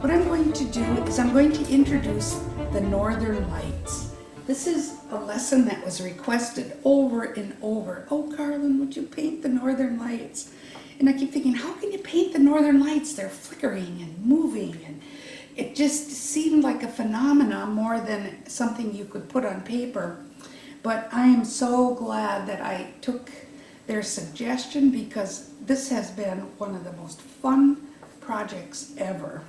What I'm going to do is I'm going to introduce the Northern Lights. This is a lesson that was requested over and over. Oh, Karlyn, would you paint the Northern Lights? And I keep thinking, how can you paint the Northern Lights? They're flickering and moving, and it just seemed like a phenomenon more than something you could put on paper. But I am so glad that I took their suggestion, because this has been one of the most fun projects ever.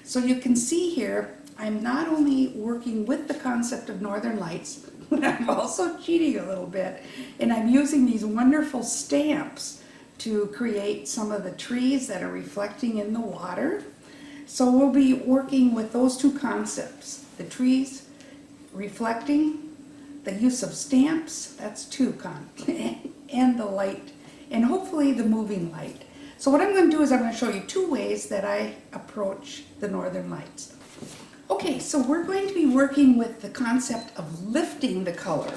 So you can see here, I'm not only working with the concept of Northern Lights, but I'm also cheating a little bit, and I'm using these wonderful stamps to create some of the trees that are reflecting in the water. So we'll be working with those two concepts, the trees reflecting, the use of stamps, that's two and the light, and hopefully the moving light. So what I'm going to do is I'm going to show you two ways that I approach the Northern Lights. Okay, so we're going to be working with the concept of lifting the color.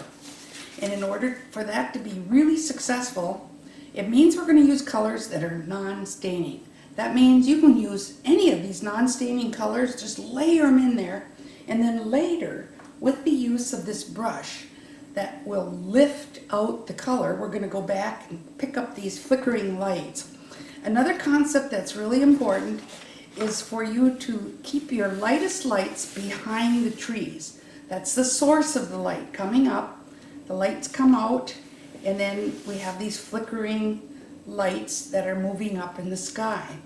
And in order for that to be really successful, it means we're going to use colors that are non-staining. That means you can use any of these non-staining colors, just layer them in there, and then later, with the use of this brush that will lift out the color, we're going to go back and pick up these flickering lights. Another concept that's really important is for you to keep your lightest lights behind the trees. That's the source of the light coming up. The lights come out, and then we have these flickering lights that are moving up in the sky.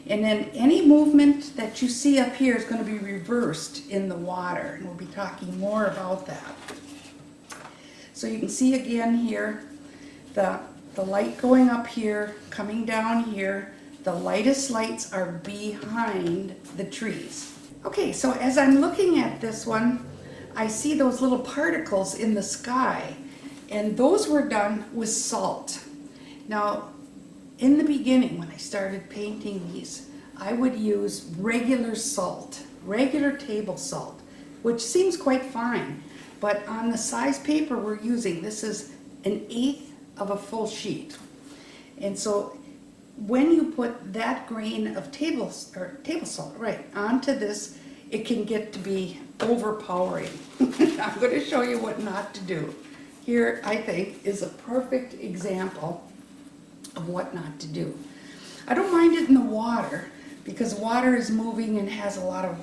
And then any movement that you see up here is going to be reversed in the water, and we'll be talking more about that. So you can see again here the light going up here, coming down here. The lightest lights are behind the trees. Okay, so as I'm looking at this one, I see those little particles in the sky, and those were done with salt. Now, in the beginning, when I started painting these, I would use regular salt, regular table salt, which seems quite fine. But on the size paper we're using, this is 1/8 of a full sheet. And so when you put that grain of table salt right onto this, it can get to be overpowering. I'm going to show you what not to do. Here, I think, is a perfect example of what not to do. I don't mind it in the water, because water is moving and has a lot of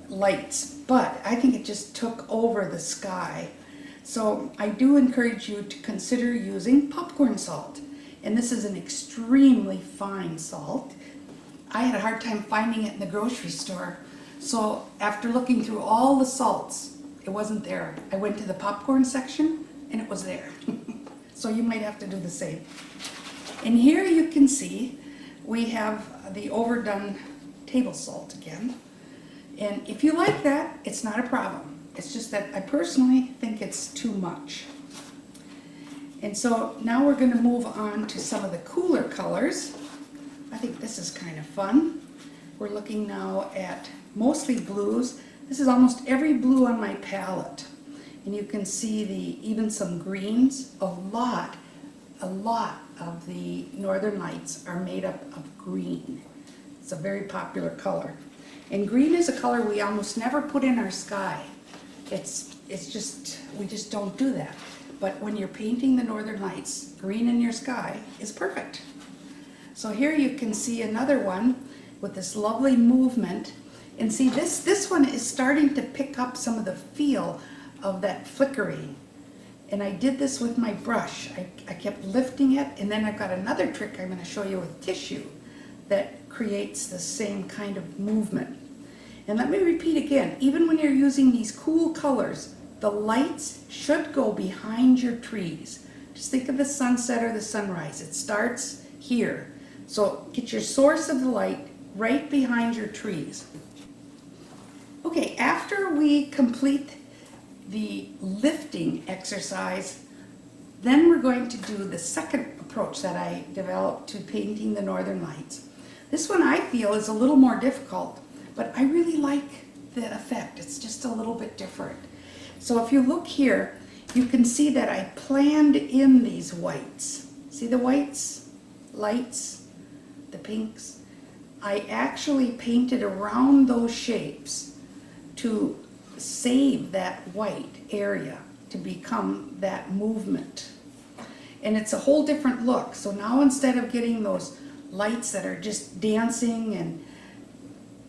lights, but I think it just took over the sky. So I do encourage you to consider using popcorn salt. And this is an extremely fine salt. I had a hard time finding it in the grocery store. So after looking through all the salts, it wasn't there. I went to the popcorn section and it was there. So you might have to do the same. And here you can see we have the overdone table salt again. And if you like that, it's not a problem. It's just that I personally think it's too much. And so now we're going to move on to some of the cooler colors. I think this is kind of fun. We're looking now at mostly blues. This is almost every blue on my palette. And you can see even some greens. A lot of the Northern Lights are made up of green. It's a very popular color. And green is a color we almost never put in our sky. It's just, we just don't do that. But when you're painting the Northern Lights, green in your sky is perfect. So here you can see another one with this lovely movement. And see, this one is starting to pick up some of the feel of that flickering. And I did this with my brush. I kept lifting it, and then I've got another trick I'm going to show you with tissue that creates the same kind of movement. And let me repeat again, even when you're using these cool colors, the lights should go behind your trees. Just think of the sunset or the sunrise. It starts here. So get your source of the light right behind your trees. Okay, after we complete the lifting exercise, then we're going to do the second approach that I developed to painting the Northern Lights. This one I feel is a little more difficult, but I really like the effect. It's just a little bit different. So if you look here, you can see that I planned in these whites. See the whites, lights, the pinks? I actually painted around those shapes to save that white area to become that movement. And it's a whole different look. So now instead of getting those lights that are just dancing and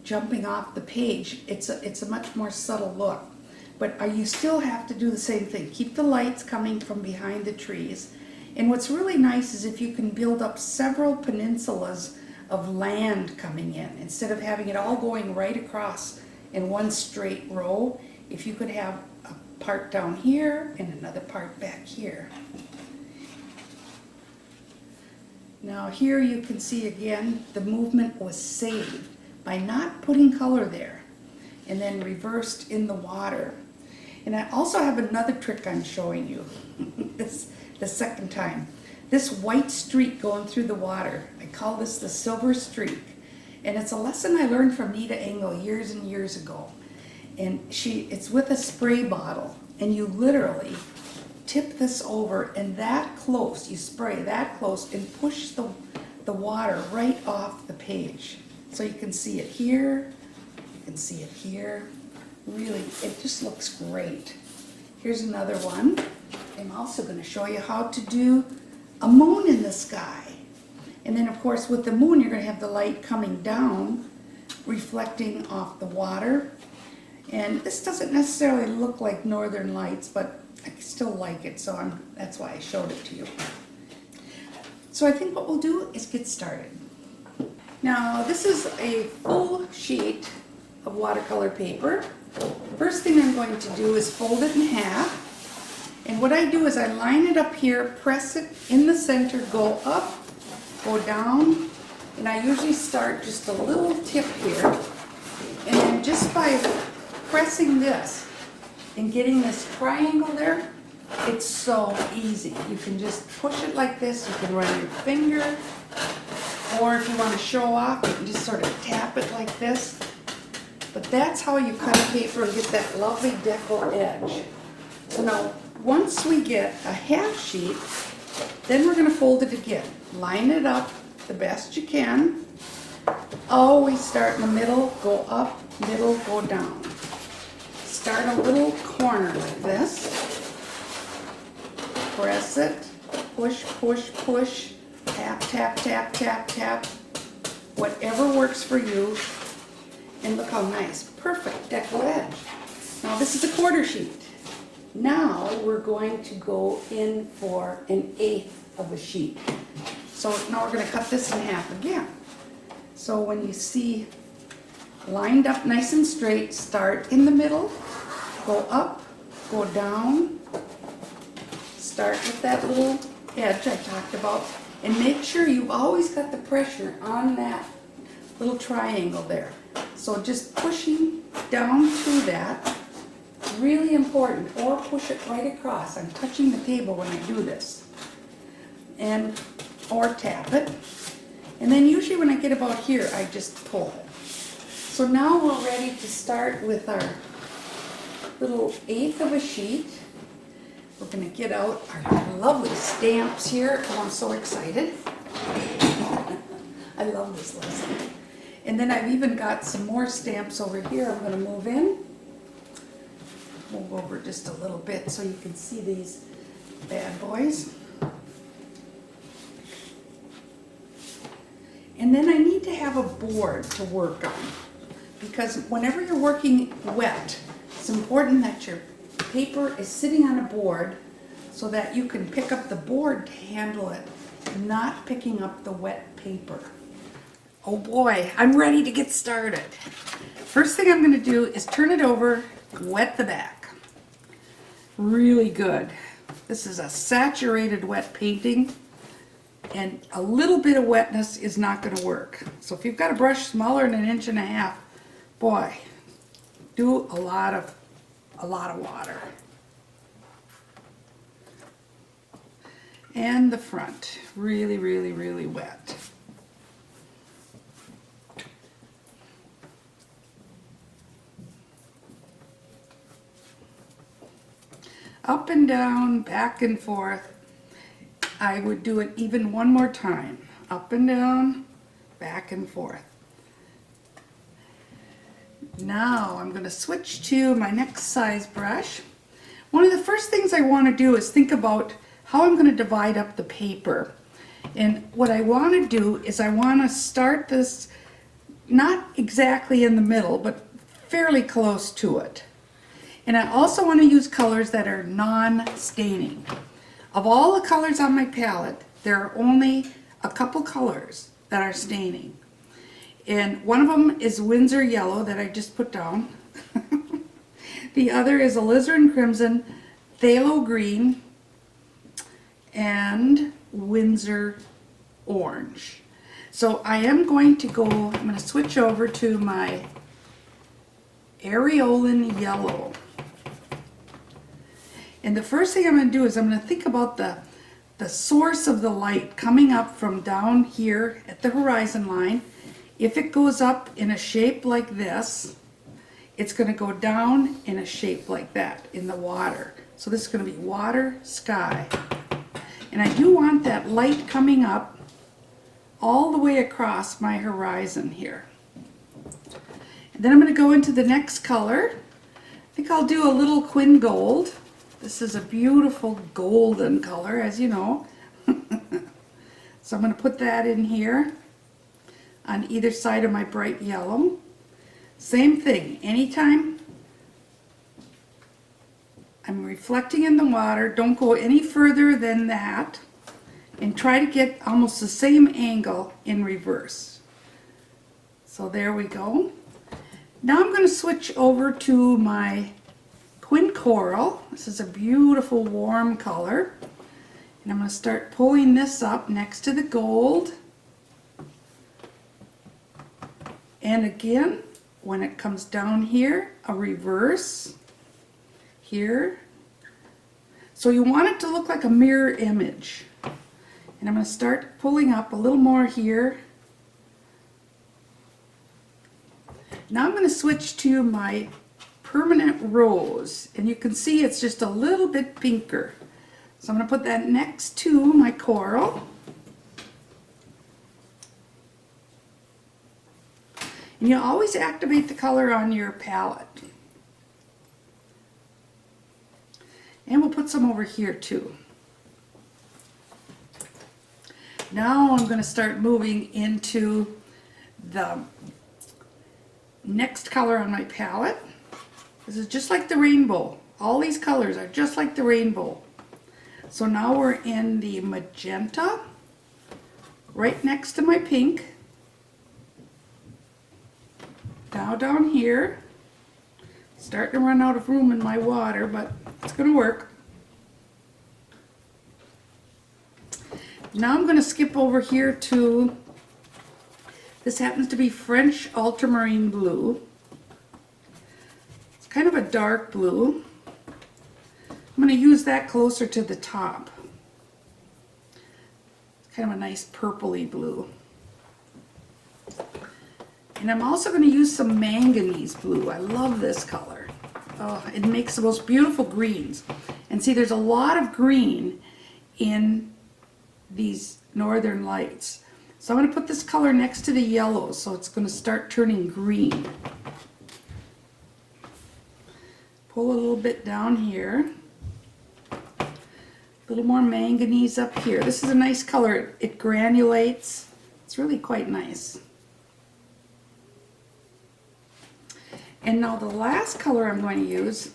jumping off the page, it's a much more subtle look. But you still have to do the same thing. Keep the lights coming from behind the trees. And what's really nice is if you can build up several peninsulas of land coming in, instead of having it all going right across in one straight row, if you could have a part down here and another part back here. Now here you can see again the movement was saved by not putting color there and then reversed in the water. And I also have another trick I'm showing you the second time. This white streak going through the water, I call this the silver streak. And it's a lesson I learned from Nita Engel years and years ago. And it's with a spray bottle, and you literally tip this over and that close, you spray that close and push the water right off the page. So you can see it here, you can see it here. Really, it just looks great. Here's another one. I'm also going to show you how to do a moon in the sky. And then of course with the moon you're going to have the light coming down, reflecting off the water. And this doesn't necessarily look like northern lights, but I still like it, so that's why I showed it to you. So I think what we'll do is get started. Now this is a full sheet of watercolor paper. First thing I'm going to do is fold it in half. And what I do is I line it up here, press it in the center, go up, go down, and I usually start just a little tip here. And then just by pressing this and getting this triangle there, it's so easy. You can just push it like this, you can run your finger, or if you want to show off, you can just sort of tap it like this. But that's how you cut a paper and get that lovely deco edge. So now, once we get a half sheet, then we're going to fold it again. Line it up the best you can. Always start in the middle, go up, middle, go down. Start a little corner like this. Press it, push, push, push, tap, tap, tap, tap, tap. Whatever works for you. And look how nice, perfect deco edge. Now this is a quarter sheet. Now we're going to go in for 1/8 of a sheet. So now we're going to cut this in half again. So when you see lined up nice and straight, start in the middle, go up, go down, start with that little edge I talked about, and make sure you've always got the pressure on that little triangle there. So just pushing down through that, really important, or push it right across. I'm touching the table when I do this. Or tap it. And then usually when I get about here, I just pull it. So now we're ready to start with our little 1/8 of a sheet. We're going to get out our lovely stamps here. Oh, I'm so excited. I love this lesson. And then I've even got some more stamps over here I'm going to move in. Move over just a little bit so you can see these bad boys. And then I need to have a board to work on, because whenever you're working wet, it's important that your paper is sitting on a board so that you can pick up the board to handle it, not picking up the wet paper. Oh boy, I'm ready to get started. First thing I'm going to do is turn it over, wet the back. Really good. This is a saturated wet painting, and a little bit of wetness is not going to work. So if you've got a brush smaller than 1.5 inches, boy, do a lot of water. And the front, really, really, really wet. Up and down, back and forth. I would do it even one more time. Up and down, back and forth. Now I'm going to switch to my next size brush. One of the first things I want to do is think about how I'm going to divide up the paper. And what I want to do is I want to start this not exactly in the middle, but fairly close to it. And I also want to use colors that are non-staining. Of all the colors on my palette, there are only a couple colors that are staining. And one of them is Windsor Yellow that I just put down. The other is Alizarin Crimson, Phthalo Green, and Windsor Orange. So I am going to I'm going to switch over to my Areolan Yellow. And the first thing I'm going to do is I'm going to think about the source of the light coming up from down here at the horizon line. If it goes up in a shape like this, it's going to go down in a shape like that in the water. So this is going to be water, sky. And I do want that light coming up all the way across my horizon here. And then I'm going to go into the next color. I think I'll do a little Quin Gold. This is a beautiful golden color, as you know. So I'm going to put that in here on either side of my bright yellow. Same thing, anytime I'm reflecting in the water, don't go any further than that, and try to get almost the same angle in reverse. So there we go. Now I'm going to switch over to my Quin Coral. This is a beautiful warm color. And I'm going to start pulling this up next to the gold. And again, when it comes down here, a reverse here. So you want it to look like a mirror image. And I'm going to start pulling up a little more here. Now I'm going to switch to my Permanent Rose. And you can see it's just a little bit pinker. So I'm going to put that next to my coral. And you always activate the color on your palette. And we'll put some over here too. Now I'm going to start moving into the next color on my palette. This is just like the rainbow. All these colors are just like the rainbow. So now we're in the magenta, right next to my pink. Now down here, starting to run out of room in my water, but it's going to work. Now I'm going to skip over here to, this happens to be French Ultramarine Blue. It's kind of a dark blue. I'm going to use that closer to the top. It's kind of a nice purpley blue. And I'm also going to use some manganese blue. I love this color. Oh, it makes the most beautiful greens. And see, there's a lot of green in these northern lights. So I'm going to put this color next to the yellow, so it's going to start turning green. Pull a little bit down here. A little more manganese up here. This is a nice color. It granulates. It's really quite nice. And now the last color I'm going to use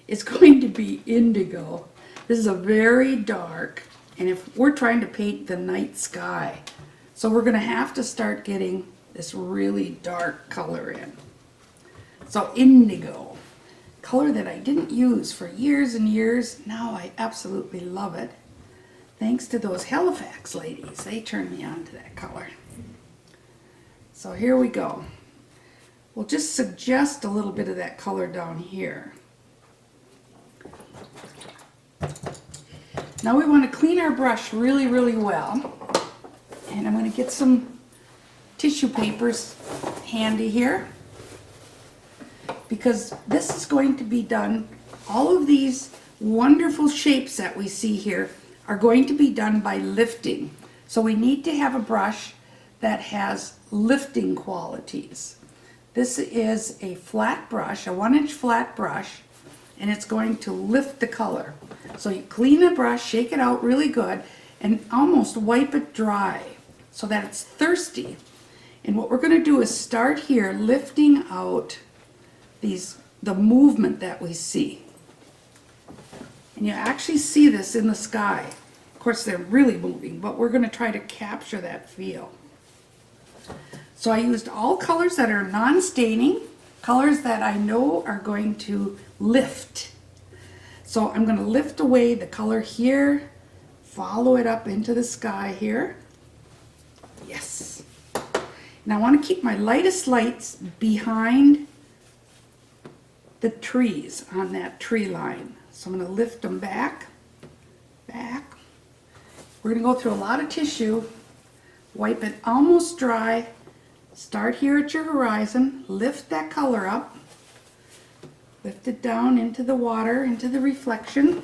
is going to be indigo. This is a very dark, and if we're trying to paint the night sky, so we're going to have to start getting this really dark color in. So indigo, color that I didn't use for years and years. Now I absolutely love it. Thanks to those Halifax ladies. They turned me on to that color. So here we go. We'll just suggest a little bit of that color down here. Now we want to clean our brush really, really well. And I'm going to get some tissue papers handy here, because this is going to be done, all of these wonderful shapes that we see here are going to be done by lifting. So we need to have a brush that has lifting qualities. This is a flat brush, a 1-inch flat brush, and it's going to lift the color. So you clean the brush, shake it out really good, and almost wipe it dry so that it's thirsty. And what we're going to do is start here lifting out the movement that we see. And you actually see this in the sky. Of course, they're really moving, but we're going to try to capture that feel. So I used all colors that are non-staining, colors that I know are going to lift. So I'm going to lift away the color here, follow it up into the sky here. Yes. And I want to keep my lightest lights behind the trees on that tree line. So I'm going to lift them back, back. We're going to go through a lot of tissue, wipe it almost dry, start here at your horizon, lift that color up, lift it down into the water, into the reflection,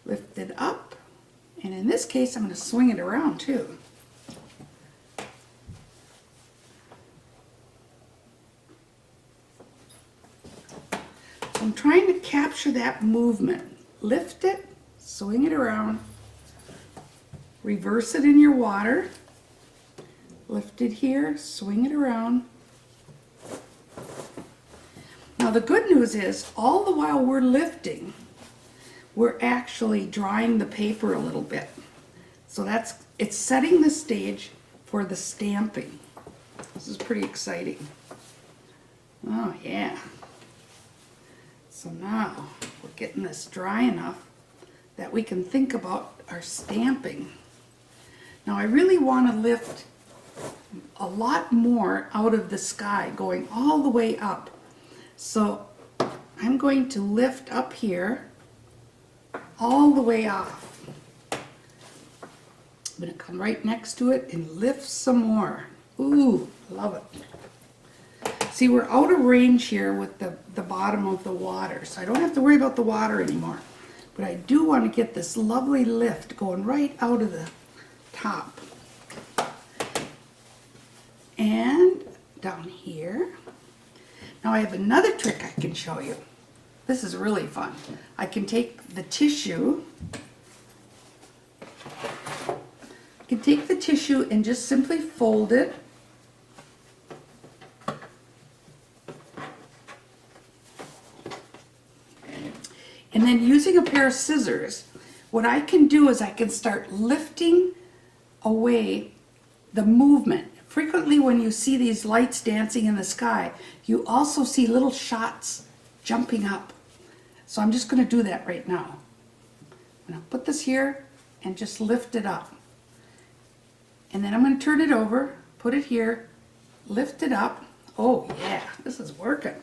lift it up, and in this case I'm going to swing it around too. So I'm trying to capture that movement. Lift it, swing it around, reverse it in your water, lift it here, swing it around. Now the good news is, all the while we're lifting, we're actually drying the paper a little bit. So it's setting the stage for the stamping. This is pretty exciting. Oh yeah. So now we're getting this dry enough that we can think about our stamping. Now I really want to lift a lot more out of the sky, going all the way up. So I'm going to lift up here all the way off. I'm going to come right next to it and lift some more. Ooh, love it. See, we're out of range here with the bottom of the water, so I don't have to worry about the water anymore. But I do want to get this lovely lift going right out of the top. And down here. Now I have another trick I can show you. This is really fun. I can take the tissue, and just simply fold it. And then using a pair of scissors, what I can do is I can start lifting away the movement. Frequently when you see these lights dancing in the sky, you also see little shots jumping up. So I'm just going to do that right now. I'm going to put this here and just lift it up. And then I'm going to turn it over, put it here, lift it up. Oh yeah, this is working.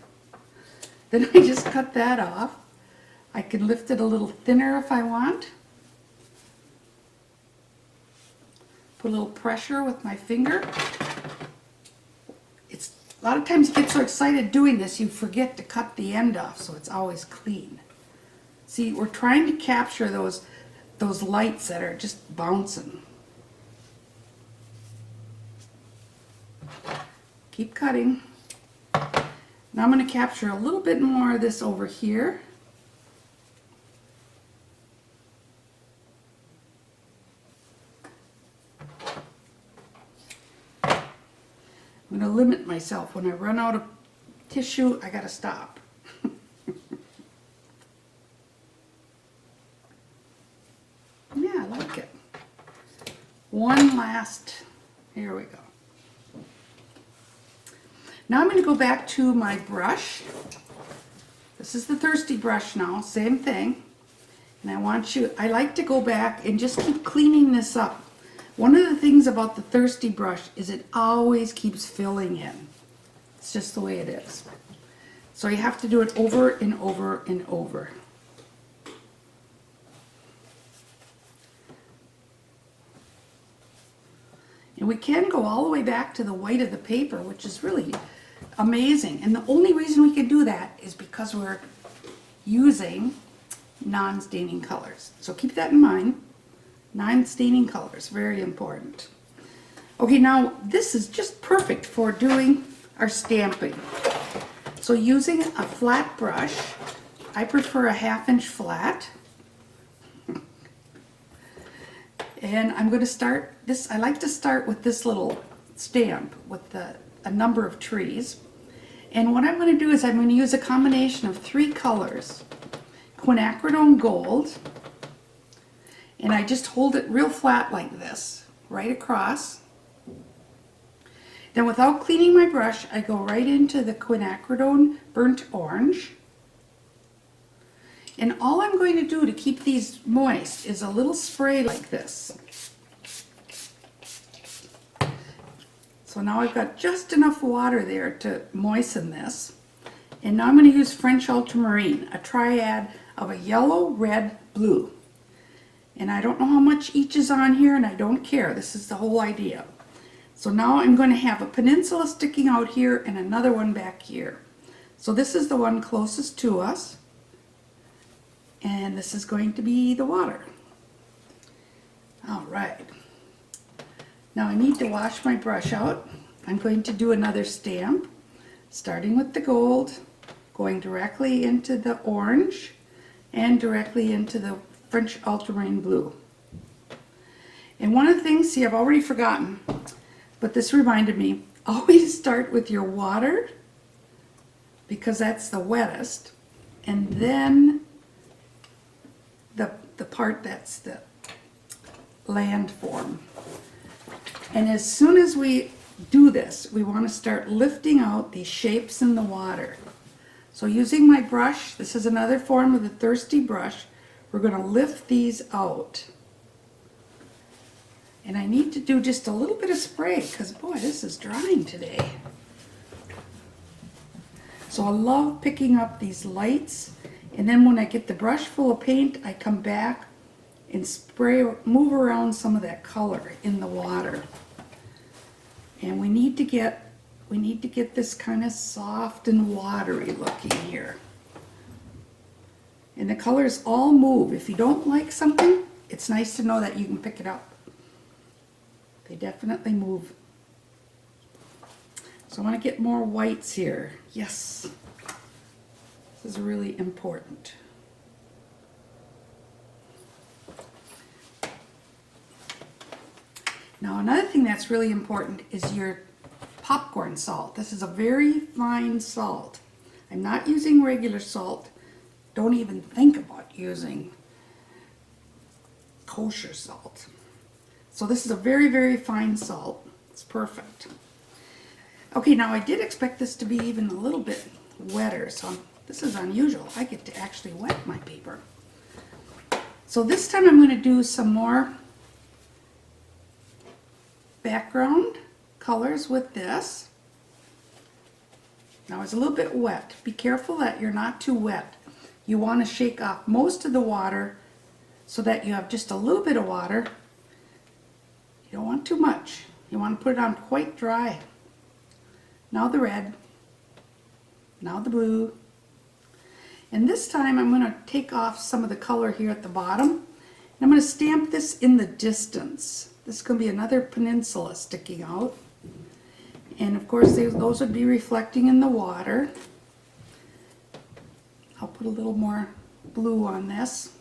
Then I just cut that off. I can lift it a little thinner if I want. Put a little pressure with my finger. A lot of times you get so excited doing this, you forget to cut the end off, so it's always clean. See, we're trying to capture those lights that are just bouncing. Keep cutting. Now I'm going to capture a little bit more of this over here. I'm going to limit myself. When I run out of tissue, I got to stop. Yeah, I like it. One last, here we go. Now I'm going to go back to my brush. This is the thirsty brush now, same thing. And I like to go back and just keep cleaning this up. One of the things about the thirsty brush is it always keeps filling in. It's just the way it is. So you have to do it over and over and over. And we can go all the way back to the white of the paper, which is really amazing. And the only reason we can do that is because we're using non-staining colors. So keep that in mind. Non-staining colors, very important. Okay, now this is just perfect for doing our stamping. So using a flat brush, I prefer a 1/2 inch flat. And I'm going to start this, I like to start with this little stamp with a number of trees. And what I'm going to do is I'm going to use a combination of 3 colors. Quinacridone gold, and I just hold it real flat like this, right across. Then without cleaning my brush, I go right into the quinacridone burnt orange. And all I'm going to do to keep these moist is a little spray like this. So now I've got just enough water there to moisten this. And now I'm going to use French ultramarine, a triad of a yellow, red, blue. And I don't know how much each is on here, and I don't care. This is the whole idea. So now I'm going to have a peninsula sticking out here and another one back here. So this is the one closest to us. And this is going to be the water. All right. Now I need to wash my brush out. I'm going to do another stamp, starting with the gold, going directly into the orange, and directly into the French ultramarine blue. And one of the things, see, I've already forgotten, but this reminded me, always start with your water, because that's the wettest, and then the part that's the landform. And as soon as we do this, we want to start lifting out these shapes in the water. So using my brush, this is another form of the thirsty brush, we're going to lift these out. And I need to do just a little bit of spray because, boy, this is drying today. So I love picking up these lights, and then when I get the brush full of paint, I come back and spray, move around some of that color in the water. And we need to get this kind of soft and watery looking here. And the colors all move. If you don't like something, it's nice to know that you can pick it up. They definitely move. So I want to get more whites here. Yes. This is really important. Now another thing that's really important is your popcorn salt. This is a very fine salt. I'm not using regular salt. Don't even think about using kosher salt. So this is a very, very fine salt. It's perfect. Okay, now I did expect this to be even a little bit wetter, so this is unusual. I get to actually wet my paper. So this time I'm going to do some more background colors with this. Now it's a little bit wet. Be careful that you're not too wet. You want to shake off most of the water so that you have just a little bit of water. You don't want too much. You want to put it on quite dry. Now the red. Now the blue. And this time I'm going to take off some of the color here at the bottom. And I'm going to stamp this in the distance. This is going to be another peninsula sticking out. And of course those would be reflecting in the water. I'll put a little more blue on this.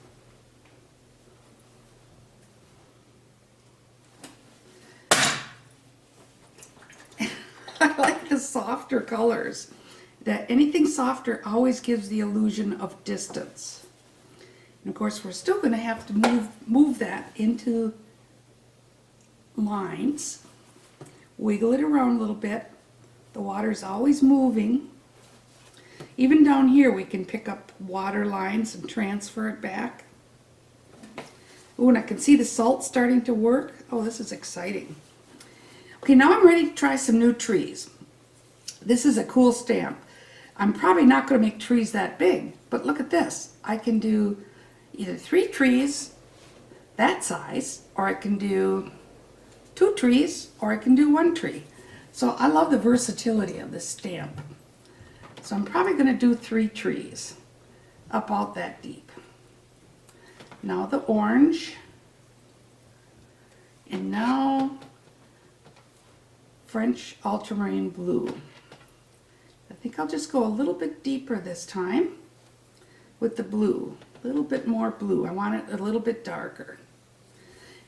I like the softer colors. That anything softer always gives the illusion of distance. And of course we're still going to have to move that into lines. Wiggle it around a little bit. The water's always moving. Even down here we can pick up water lines and transfer it back. Oh, and I can see the salt starting to work. Oh, this is exciting. Okay, now I'm ready to try some new trees. This is a cool stamp. I'm probably not going to make trees that big, but look at this. I can do either 3 trees that size, or I can do 2 trees, or I can do 1 tree. So I love the versatility of this stamp. So I'm probably going to do 3 trees, about that deep. Now the orange, and now French ultramarine blue. I think I'll just go a little bit deeper this time with the blue. A little bit more blue. I want it a little bit darker.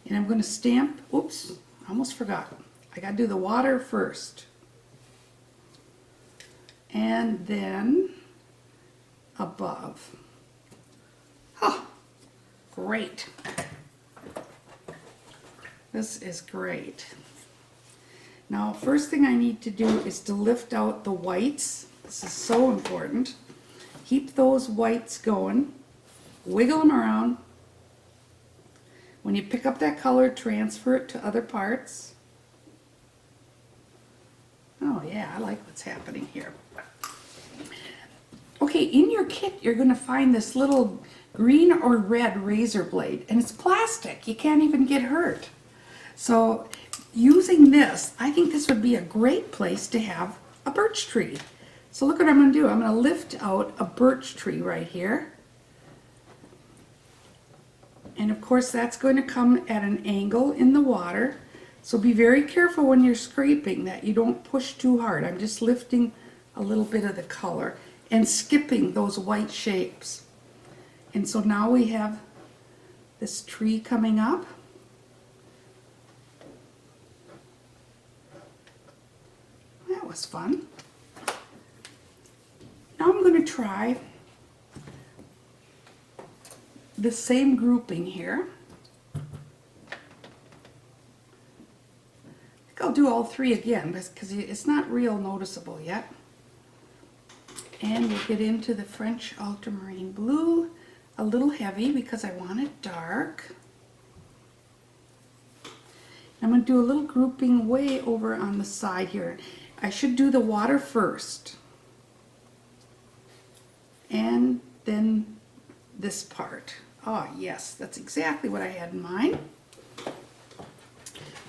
And I'm going to stamp, oops, I almost forgot. I got to do the water first. And then above. Oh, great. This is great. Now, first thing I need to do is to lift out the whites. This is so important. Keep those whites going. Wiggle them around. When you pick up that color, transfer it to other parts. Oh yeah, I like what's happening here. Okay, in your kit, you're going to find this little green or red razor blade, and it's plastic. You can't even get hurt. So using this, I think this would be a great place to have a birch tree. So look what I'm going to do. I'm going to lift out a birch tree right here. And of course that's going to come at an angle in the water. So be very careful when you're scraping that you don't push too hard. I'm just lifting a little bit of the color and skipping those white shapes. And so now we have this tree coming up. That was fun. Now I'm going to try the same grouping here. I think I'll do all three again because it's not real noticeable yet. And we'll get into the French ultramarine blue, a little heavy because I want it dark. I'm going to do a little grouping way over on the side here. I should do the water first. And then this part. Oh yes, that's exactly what I had in mind.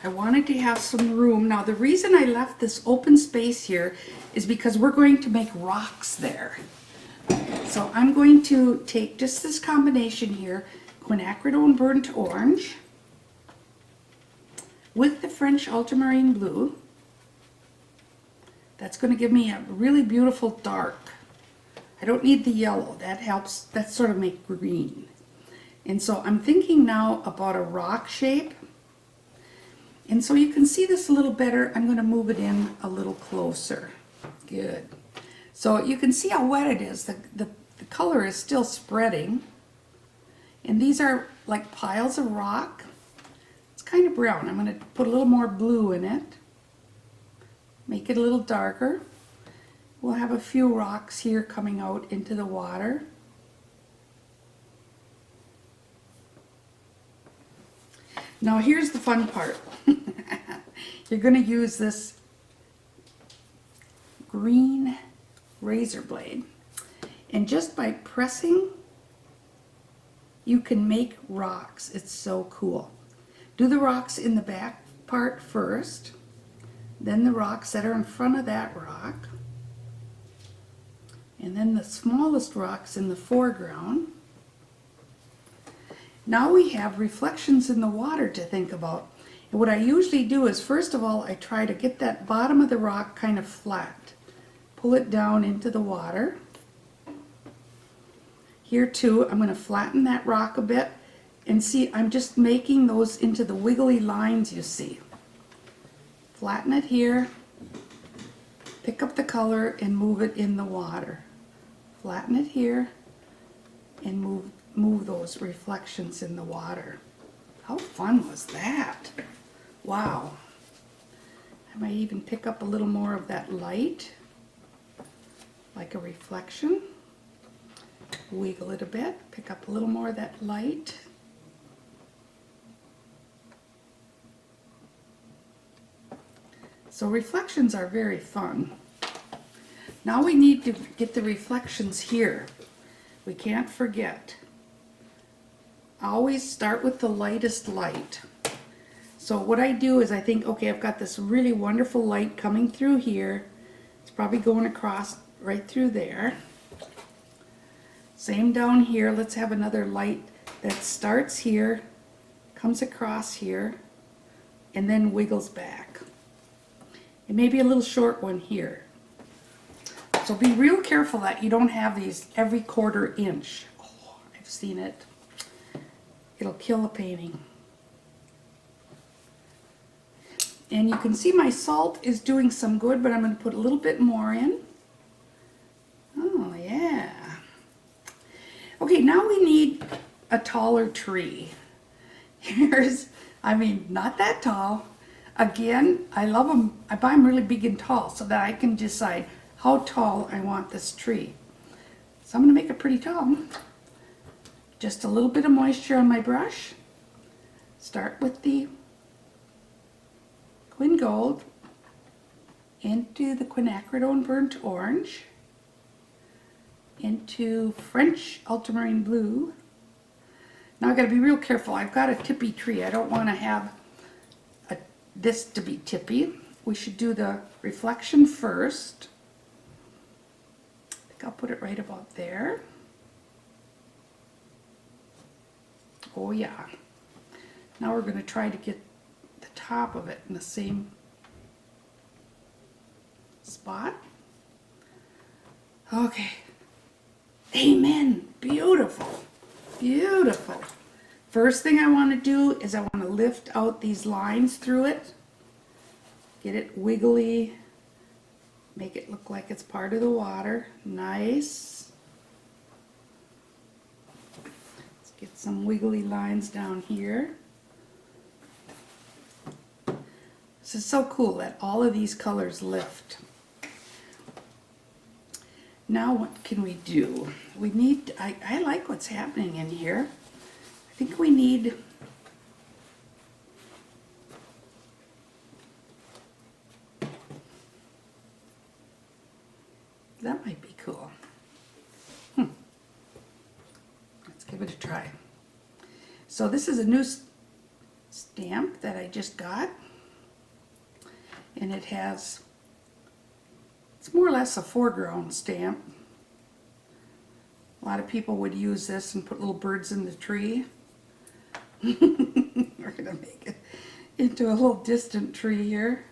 I wanted to have some room. Now the reason I left this open space here is because we're going to make rocks there. So I'm going to take just this combination here, quinacridone burnt orange with the French ultramarine blue. That's going to give me a really beautiful dark. I don't need the yellow. That helps, that sort of make green. And so I'm thinking now about a rock shape. And so you can see this a little better. I'm going to move it in a little closer. Good. So you can see how wet it is. The color is still spreading. And these are like piles of rock. It's kind of brown. I'm going to put a little more blue in it. Make it a little darker. We'll have a few rocks here coming out into the water. Now here's the fun part. You're going to use this green razor blade, and just by pressing you can make rocks. It's so cool. Do the rocks in the back part first, then the rocks that are in front of that rock, and then the smallest rocks in the foreground. Now we have reflections in the water to think about. And what I usually do is, first of all, I try to get that bottom of the rock kind of flat. Pull it down into the water. Here too, I'm going to flatten that rock a bit. And see, I'm just making those into the wiggly lines you see. Flatten it here. Pick up the color and move it in the water. Flatten it here and move those reflections in the water. How fun was that? Wow. I might even pick up a little more of that light, like a reflection. Wiggle it a bit, pick up a little more of that light. So reflections are very fun. Now we need to get the reflections here. We can't forget. Always start with the lightest light. So what I do is I think, okay, I've got this really wonderful light coming through here. It's probably going across right through there. Same down here. Let's have another light that starts here, comes across here, and then wiggles back. and maybe a little short one here. So be real careful that you don't have these every 1/4 inch. Oh, I've seen it. It'll kill a painting. And you can see my salt is doing some good, but I'm going to put a little bit more in. Oh, yeah. Okay, now we need a taller tree. Here's, I mean, not that tall. Again, I love them. I buy them really big and tall so that I can decide how tall I want this tree. So I'm going to make it pretty tall. Just a little bit of moisture on my brush. Start with the Quin Gold into the quinacridone burnt orange, into French ultramarine blue. Now I've got to be real careful. I've got a tippy tree. I don't want to have this to be tippy. We should do the reflection first. I think I'll put it right about there. Oh yeah. Now we're going to try to get the top of it in the same spot. Okay. Amen. Beautiful. Beautiful. First thing I want to do is I want to lift out these lines through it. Get it wiggly. Make it look like it's part of the water. Nice. Let's get some wiggly lines down here. This is so cool that all of these colors lift. Now what can we do? We need, I like what's happening in here. I think we need that might be cool. Let's give it a try. So this is a new stamp that I just got. And it has, it's more or less a foreground stamp. A lot of people would use this and put little birds in the tree. We're going to make it into a little distant tree here.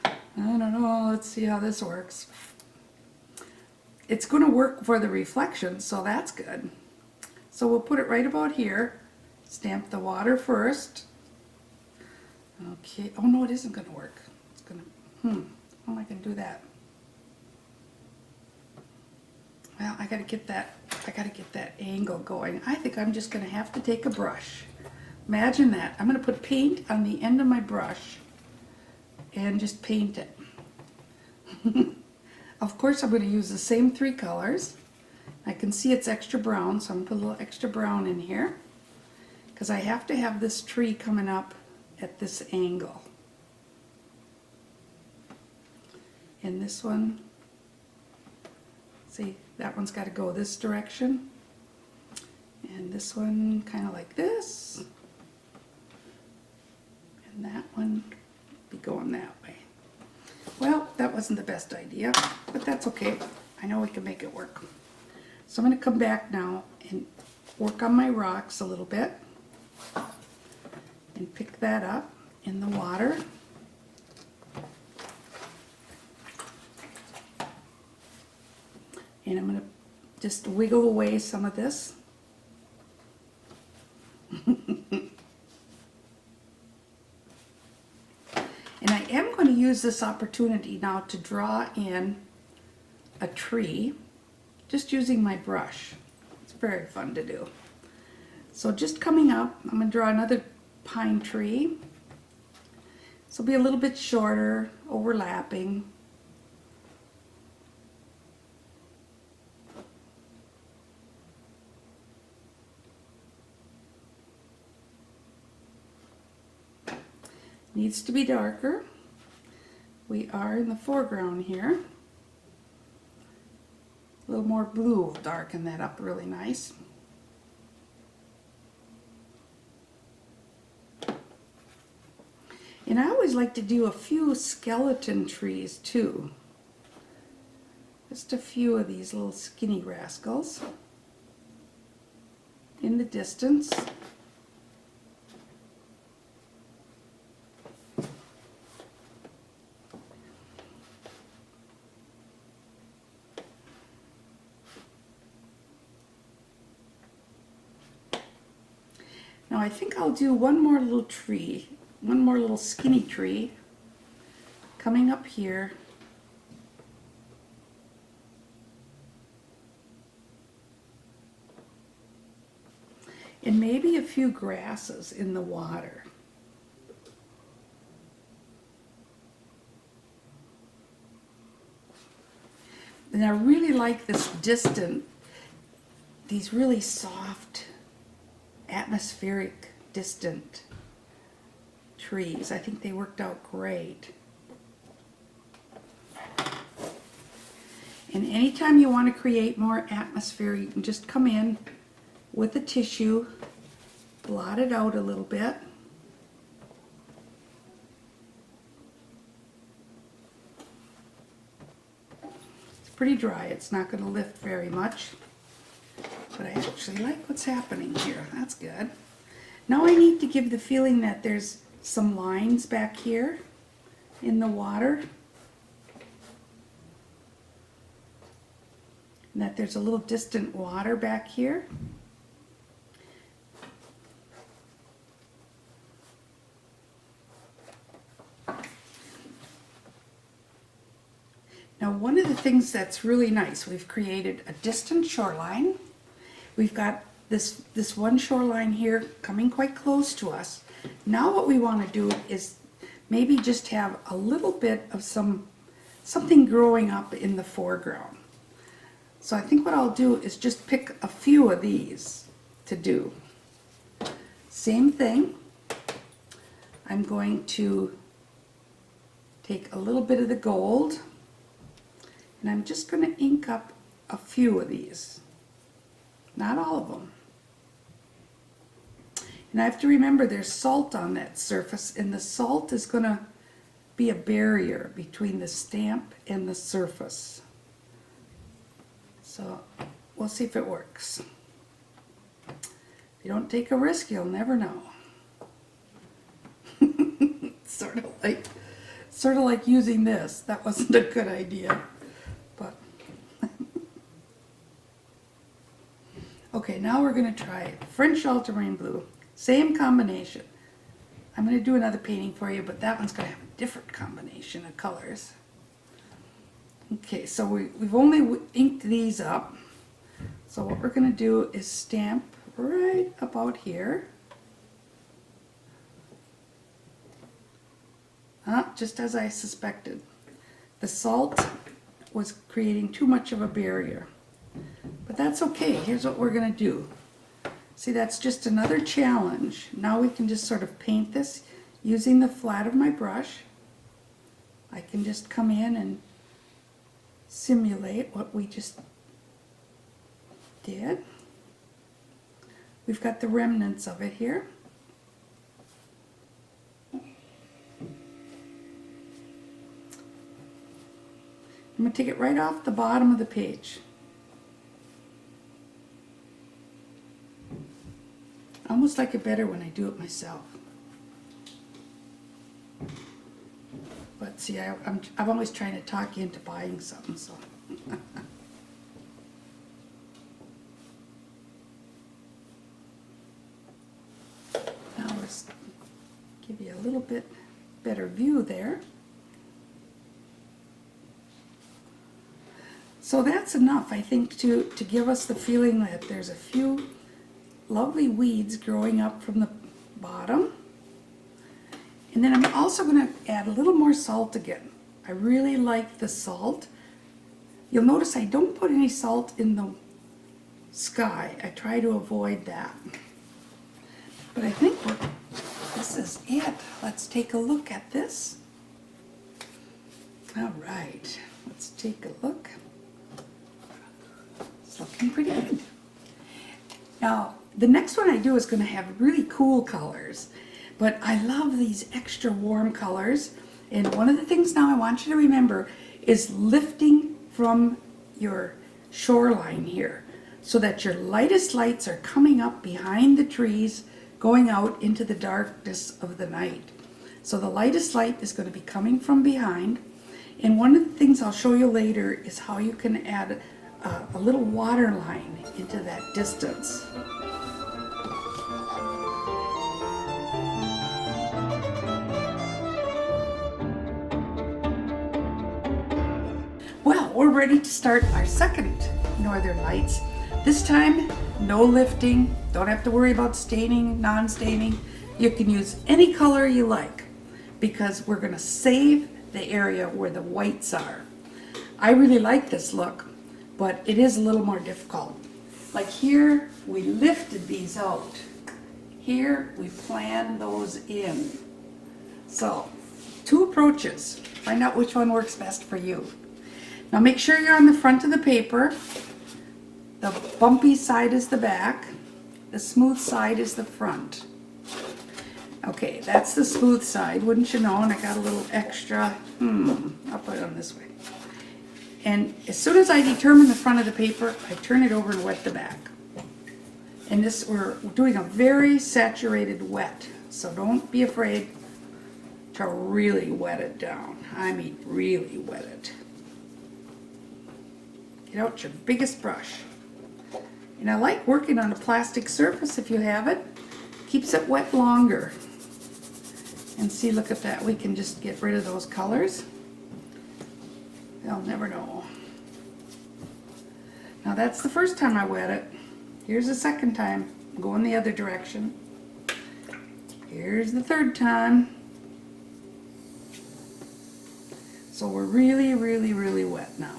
I don't know, let's see how this works. It's going to work for the reflection, so that's good. So we'll put it right about here. Stamp the water first. Okay, oh no, it isn't going to work. It's going to, how am I going to do that? Well, I gotta get that angle going. I think I'm just gonna have to take a brush. Imagine that. I'm gonna put paint on the end of my brush and just paint it. Of course, I'm gonna use the same 3 colors. I can see it's extra brown, so I'm gonna put a little extra brown in here because I have to have this tree coming up at this angle. And this one, see, that one's got to go this direction, and this one kind of like this, and that one be going that way. Well, that wasn't the best idea, but that's okay. I know we can make it work. So I'm going to come back now and work on my rocks a little bit and pick that up in the water. And I'm going to just wiggle away some of this. And I am going to use this opportunity now to draw in a tree, just using my brush. It's very fun to do. So just coming up, I'm going to draw another pine tree. This will be a little bit shorter, overlapping. Needs to be darker. We are in the foreground here. A little more blue will darken that up really nice. And I always like to do a few skeleton trees too. Just a few of these little skinny rascals in the distance. Now I think I'll do one more little tree, one more little skinny tree coming up here. And maybe a few grasses in the water. And I really like this distant, these really soft, atmospheric, distant trees. I think they worked out great. And anytime you want to create more atmosphere, you can just come in with a tissue, blot it out a little bit. It's pretty dry, it's not going to lift very much, but I actually like what's happening here. That's good. Now I need to give the feeling that there's some lines back here in the water, and that there's a little distant water back here. Now, one of the things that's really nice, we've created a distant shoreline. We've got this one shoreline here coming quite close to us. Now what we want to do is maybe just have a little bit of something growing up in the foreground. So I think what I'll do is just pick a few of these to do. Same thing. I'm going to take a little bit of the gold, and I'm just going to ink up a few of these, not all of them. And I have to remember there's salt on that surface, and the salt is going to be a barrier between the stamp and the surface. So we'll see if it works. If you don't take a risk, you'll never know. sort of like using this. That wasn't a good idea. But okay, now we're going to try French ultramarine blue. Same combination. I'm going to do another painting for you, but that one's going to have a different combination of colors. Okay, so we've only inked these up. So what we're going to do is stamp right about here. Just as I suspected. The salt was creating too much of a barrier. But that's okay. Here's what we're going to do. See, that's just another challenge. Now we can just sort of paint this using the flat of my brush. I can just come in and simulate what we just did. We've got the remnants of it here. I'm going to take it right off the bottom of the page. I almost like it better when I do it myself. But see, I'm always trying to talk you into buying something, so. Now let's give you a little bit better view there. So that's enough, I think, to give us the feeling that there's a few lovely weeds growing up from the bottom. And then I'm also going to add a little more salt again. I really like the salt. You'll notice I don't put any salt in the sky. I try to avoid that. But I think this is it. Let's take a look at this. All right, let's take a look. It's looking pretty good. Now, the next one I do is going to have really cool colors. But I love these extra warm colors. And one of the things now I want you to remember is lifting from your shoreline here so that your lightest lights are coming up behind the trees, going out into the darkness of the night. So the lightest light is going to be coming from behind. And one of the things I'll show you later is how you can add a little water line into that distance. we're ready to start our second Northern Lights. This time, no lifting, don't have to worry about staining, non-staining. You can use any color you like because we're gonna save the area where the whites are. I really like this look, but it is a little more difficult. Like here, we lifted these out. Here, we plan those in. So, two approaches. Find out which one works best for you. Now make sure you're on the front of the paper. The bumpy side is the back. The smooth side is the front. Okay, that's the smooth side, wouldn't you know? And I got a little extra. I'll put it on this way. And as soon as I determine the front of the paper, I turn it over and wet the back. And this, we're doing a very saturated wet, so don't be afraid to really wet it down. I mean, really wet it. Get out your biggest brush. And I like working on a plastic surface if you have it. Keeps it wet longer. And see, look at that. We can just get rid of those colors. They'll never know. Now that's the first time I wet it. Here's the second time. I'm going the other direction. Here's the third time. So we're really, really, really wet now.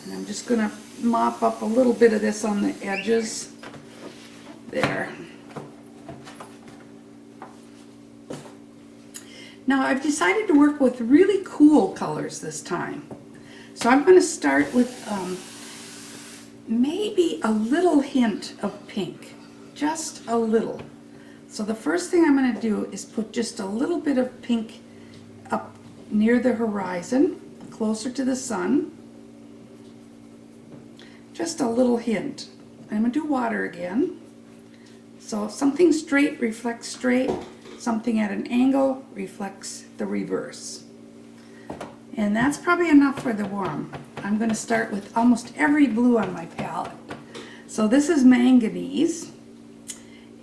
And I'm just gonna mop up a little bit of this on the edges. There. Now I've decided to work with really cool colors this time. So I'm going to start with maybe a little hint of pink. Just a little. So the first thing I'm going to do is put just a little bit of pink up near the horizon, closer to the sun. Just a little hint. I'm going to do water again. So something straight reflects straight. Something at an angle reflects the reverse. And that's probably enough for the worm. I'm going to start with almost every blue on my palette. So this is manganese.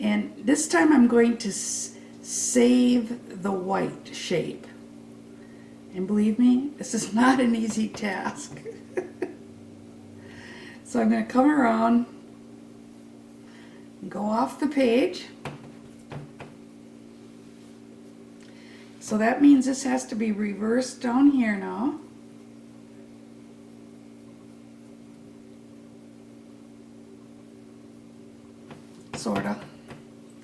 And this time I'm going to save the white shape. And believe me, this is not an easy task. So I'm going to come around and go off the page. So that means this has to be reversed down here now. Sorta.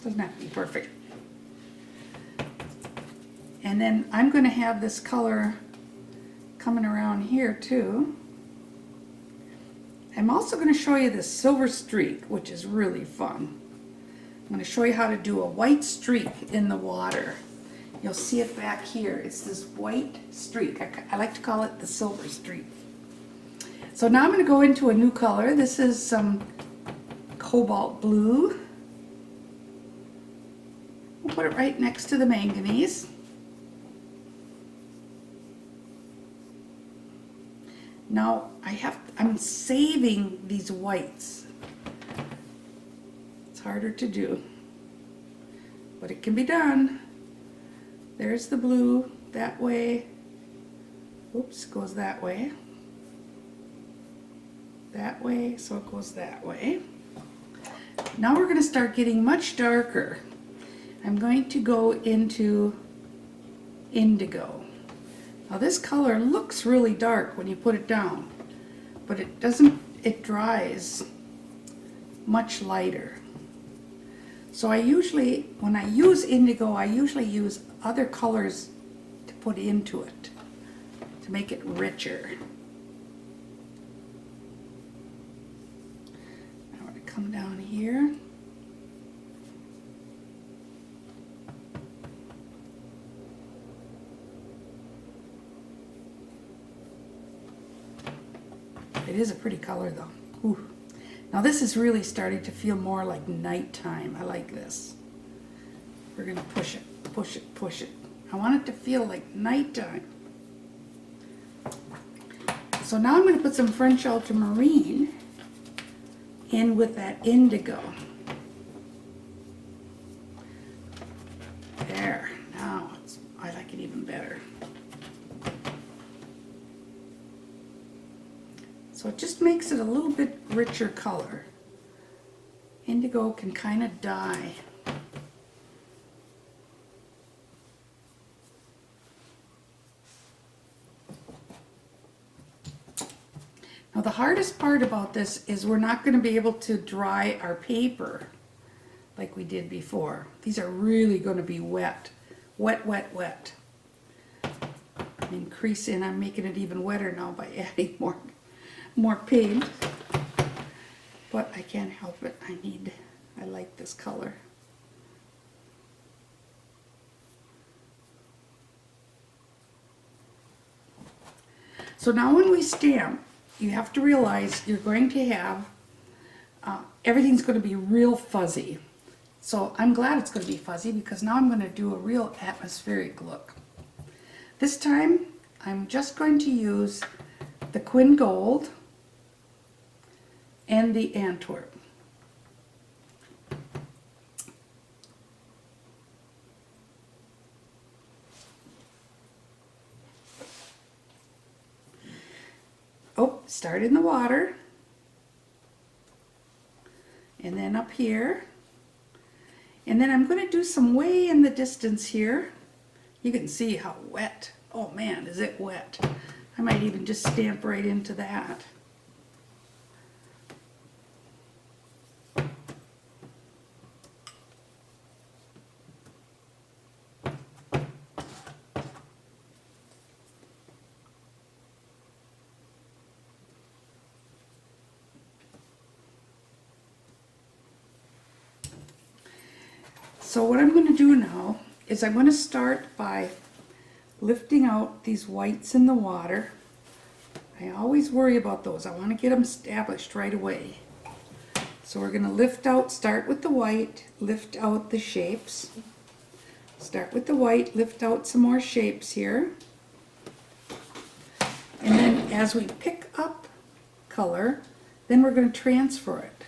Doesn't have to be perfect. And then I'm going to have this color coming around here too. I'm also going to show you this silver streak, which is really fun. I'm going to show you how to do a white streak in the water. You'll see it back here. It's this white streak. I like to call it the silver streak. So now I'm going to go into a new color. This is some cobalt blue. We'll put it right next to the manganese. Now I'm saving these whites. It's harder to do, but it can be done. There's the blue that way. Oops, goes that way. That way, so it goes that way. Now we're going to start getting much darker. I'm going to go into indigo. Now this color looks really dark when you put it down, but it doesn't, it dries much lighter. So I usually, when I use indigo, I usually use other colors to put into it to make it richer. Now I'm going to come down here. It is a pretty color though. Ooh. Now this is really starting to feel more like nighttime. I like this. We're going to push it, push it, push it. I want it to feel like nighttime. So now I'm going to put some French ultramarine in with that indigo. There. Now I like it even better. So it just makes it a little bit richer color. Indigo can kind of die. Now the hardest part about this is we're not going to be able to dry our paper like we did before. These are really going to be wet. Wet, wet, wet. Increasing, I'm making it even wetter now by adding more paint. But I can't help it. I like this color. So now when we stamp, you have to realize you're going to have, everything's going to be real fuzzy. So I'm glad it's going to be fuzzy because now I'm going to do a real atmospheric look. This time I'm just going to use the Quin Gold and the Antwerp. Oh, start in the water, and then up here, and then I'm going to do some way in the distance here. You can see how wet, oh man, is it wet. I might even just stamp right into that. So what I'm going to do now is I'm going to start by lifting out these whites in the water. I always worry about those. I want to get them established right away. So we're going to lift out, start with the white, lift out the shapes. Start with the white, lift out some more shapes here. And then as we pick up color, then we're going to transfer it.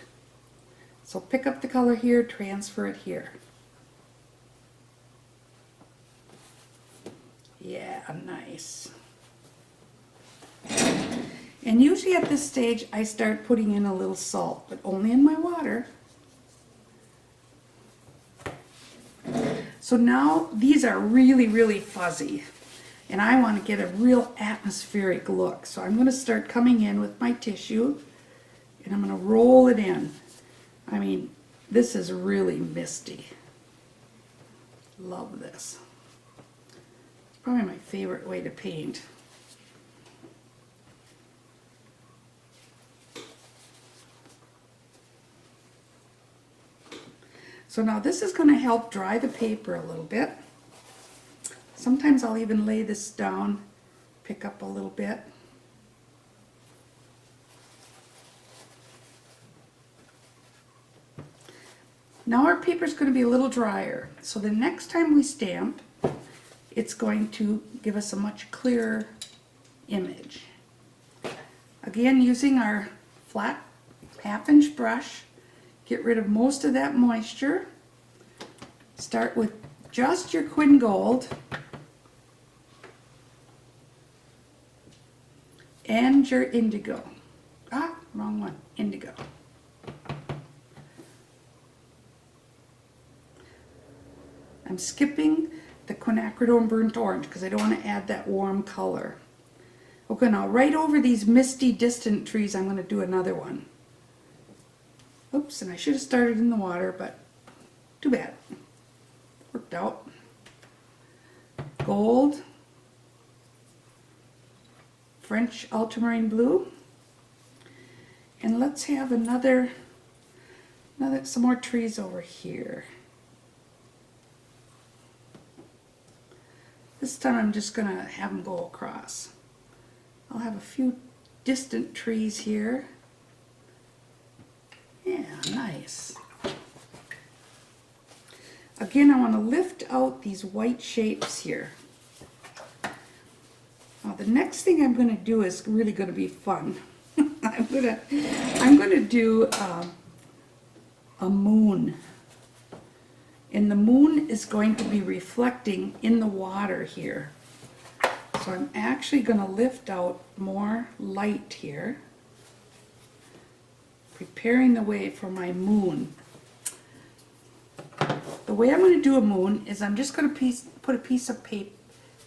So pick up the color here, transfer it here. Yeah, nice. And usually at this stage I start putting in a little salt, but only in my water. So now these are really, really fuzzy, and I want to get a real atmospheric look. So I'm going to start coming in with my tissue, and I'm going to roll it in. I mean, this is really misty. Love this. Probably my favorite way to paint. So now this is going to help dry the paper a little bit. Sometimes I'll even lay this down, pick up a little bit. Now our paper is going to be a little drier. So the next time we stamp, it's going to give us a much clearer image. Again, using our flat 1/2-inch brush, get rid of most of that moisture. Start with just your Quin Gold and your indigo. Ah, wrong one, indigo. I'm skipping the quinacridone burnt orange because I don't want to add that warm color. Okay, now right over these misty distant trees I'm going to do another one. Oops, and I should have started in the water, but too bad. Worked out. Gold, French ultramarine blue, and let's have some more trees over here. This time I'm just going to have them go across. I'll have a few distant trees here. Yeah, nice. Again, I want to lift out these white shapes here. Now the next thing I'm going to do is really going to be fun. I'm going to do a moon. And the moon is going to be reflecting in the water here. So I'm actually going to lift out more light here. preparing the way for my moon. The way I'm going to do a moon is I'm just going to put a piece of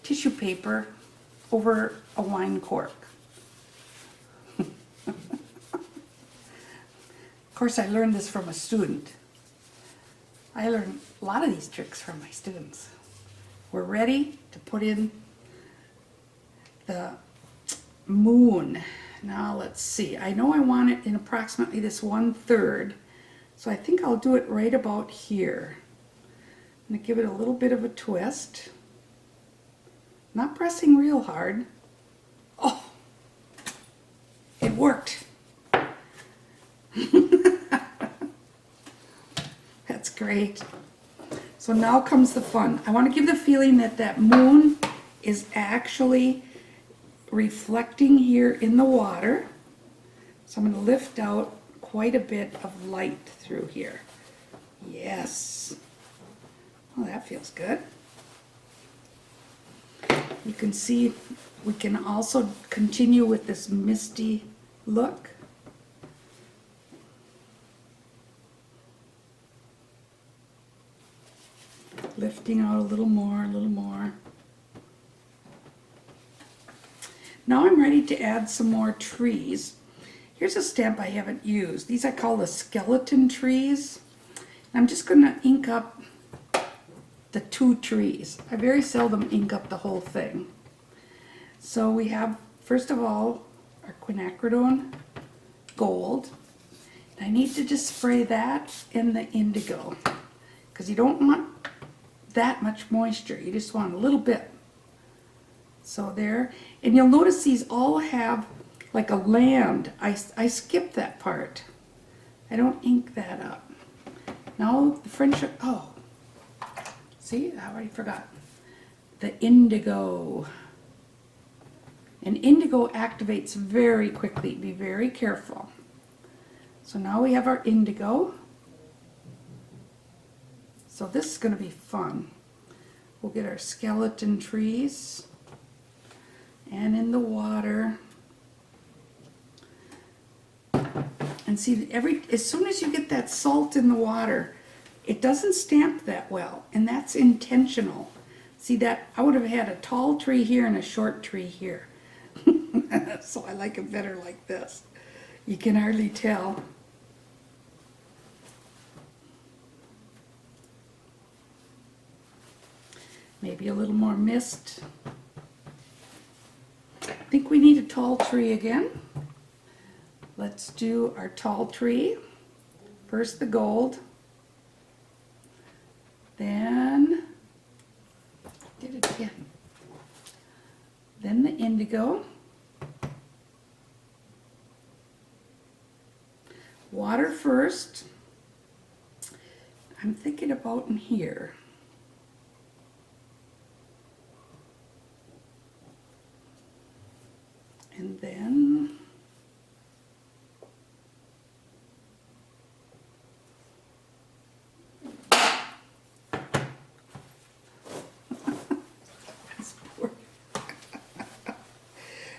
tissue paper over a wine cork. Of course, I learned this from a student. I learned a lot of these tricks from my students. We're ready to put in the moon. Now let's see. I know I want it in approximately this 1/3, so I think I'll do it right about here. I'm going to give it a little bit of a twist. Not pressing real hard. Oh, it worked. That's great. So now comes the fun. I want to give the feeling that that moon is actually reflecting here in the water. So I'm going to lift out quite a bit of light through here. Yes. Oh, that feels good. You can see we can also continue with this misty look. Lifting out a little more, a little more. Now I'm ready to add some more trees. Here's a stamp I haven't used. These I call the skeleton trees. I'm just going to ink up the 2 trees. I very seldom ink up the whole thing. So we have, first of all, our quinacridone gold. And I need to just spray that in the indigo, because you don't want that much moisture. You just want a little bit. So there. And you'll notice these all have like a land. I skip that part. I don't ink that up. Now the French, oh, see, I already forgot. The indigo. And indigo activates very quickly. Be very careful. So now we have our indigo. So this is going to be fun. We'll get our skeleton trees. And in the water. And see, as soon as you get that salt in the water, it doesn't stamp that well, and that's intentional. See that? I would have had a tall tree here and a short tree here. So I like it better like this. You can hardly tell. Maybe a little more mist. I think we need a tall tree again. Let's do our tall tree. First the gold. Then, did it again. Then the indigo. Water first. I'm thinking about in here. And then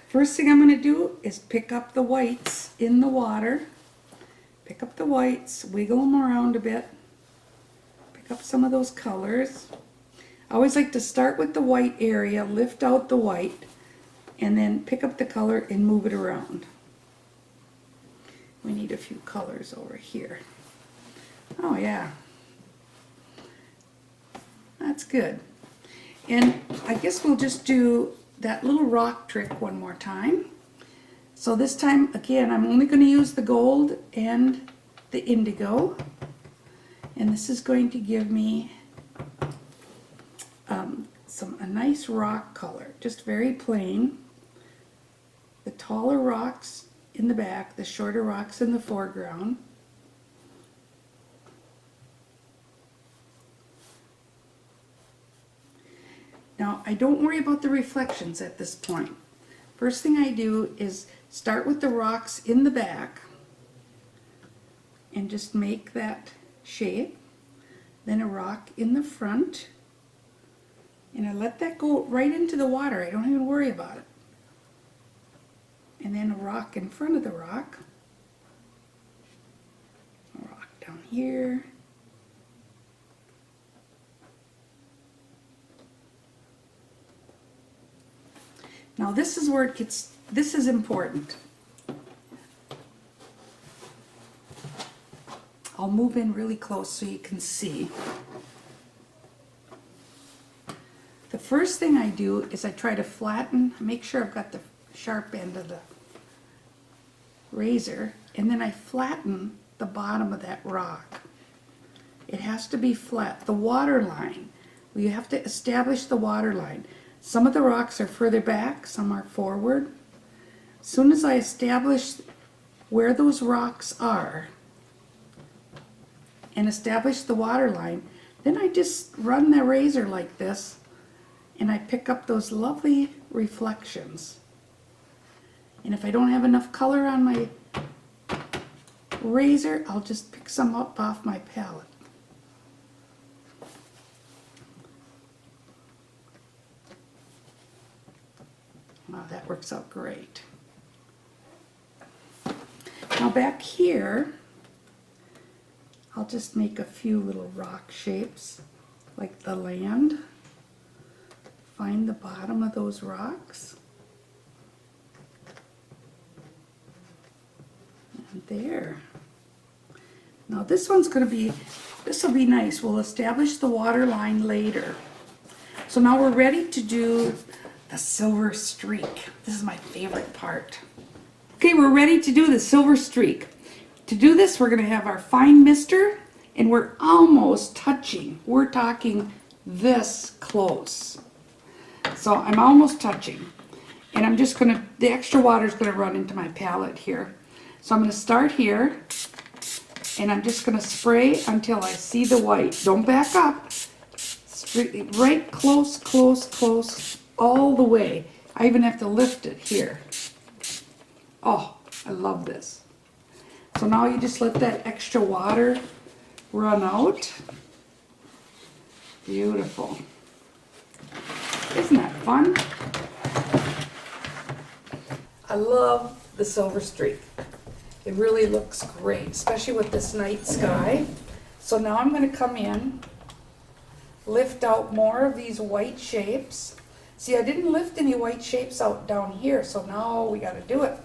first thing I'm going to do is pick up the whites in the water. Pick up the whites, wiggle them around a bit. Pick up some of those colors. I always like to start with the white area, lift out the white, and then pick up the color and move it around. We need a few colors over here. Oh yeah. That's good. And I guess we'll just do that little rock trick one more time. So this time, again, I'm only going to use the gold and the indigo. And this is going to give me a nice rock color, just very plain. The taller rocks in the back, the shorter rocks in the foreground. Now, I don't worry about the reflections at this point. First thing I do is start with the rocks in the back and just make that shape. Then a rock in the front. And I let that go right into the water. I don't even worry about it. And then a rock in front of the rock. here. Now this is where it gets, this is important. I'll move in really close so you can see. The first thing I do is I try to flatten, make sure I've got the sharp end of the razor, and then I flatten the bottom of that rock. It has to be flat. The water line, you have to establish the water line. Some of the rocks are further back, some are forward. As soon as I establish where those rocks are and establish the water line, then I just run the razor like this and I pick up those lovely reflections. And if I don't have enough color on my razor, I'll just pick some up off my palette. Wow, that works out great. Now back here, I'll just make a few little rock shapes, like the land. Find the bottom of those rocks. And there. Now this one's going to be, this will be nice. We'll establish the water line later. So now we're ready to do the silver streak. This is my favorite part. Okay, we're ready to do the silver streak. To do this, we're going to have our fine mister, and we're almost touching. We're talking this close. So I'm almost touching. And I'm just going to, the extra water is going to run into my palette here. So I'm going to start here, and I'm just going to spray until I see the white. Don't back up. Straight, right close, close, close, all the way. I even have to lift it here. Oh, I love this. So now you just let that extra water run out. Beautiful. Isn't that fun? I love the silver streak. It really looks great, especially with this night sky. So now I'm going to come in, lift out more of these white shapes. See, I didn't lift any white shapes out down here, so now we got to do it.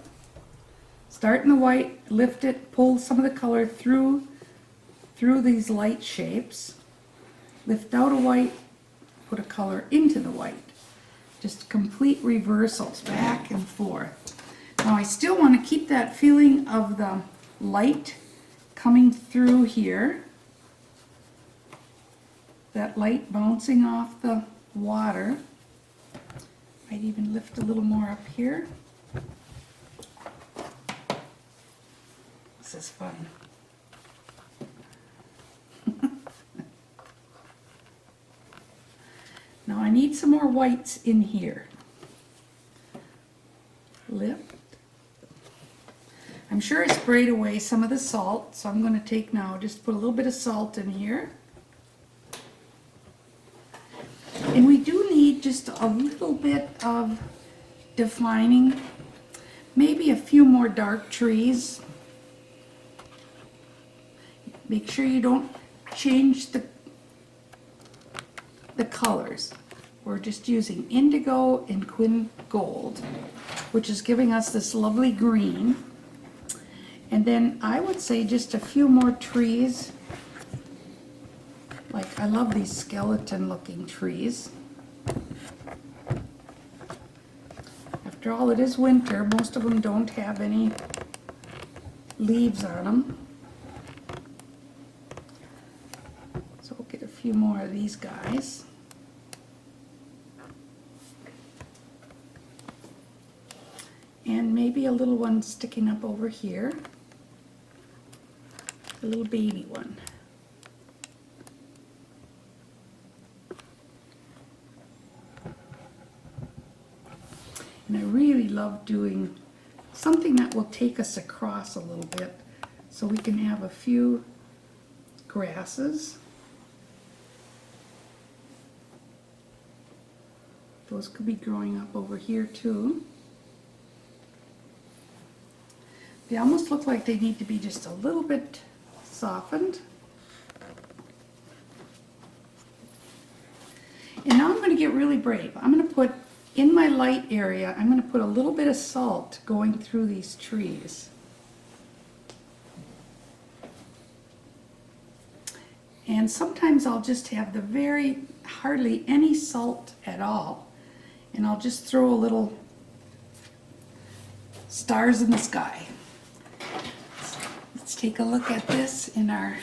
Start in the white, lift it, pull some of the color through these light shapes. Lift out a white, put a color into the white. Just complete reversals, back and forth. Now I still want to keep that feeling of the light coming through here. That light bouncing off the water. Might even lift a little more up here. This is fun. Now I need some more whites in here. Lift. I'm sure I sprayed away some of the salt, so I'm going to take now, just put a little bit of salt in here. And we do need just a little bit of defining, maybe a few more dark trees. Make sure you don't change the colors. We're just using indigo and quin gold, which is giving us this lovely green. And then I would say just a few more trees. Like, I love these skeleton looking trees. After all, it is winter. Most of them don't have any leaves on them. So we'll get a few more of these guys. And maybe a little one sticking up over here. A little baby one. And I really love doing something that will take us across a little bit, so we can have a few grasses. Those could be growing up over here too. They almost look like they need to be just a little bit softened. get really brave. I'm going to put, in my light area, I'm going to put a little bit of salt going through these trees. And sometimes I'll just have the hardly any salt at all. And I'll just throw a little stars in the sky. Let's take a look at this in our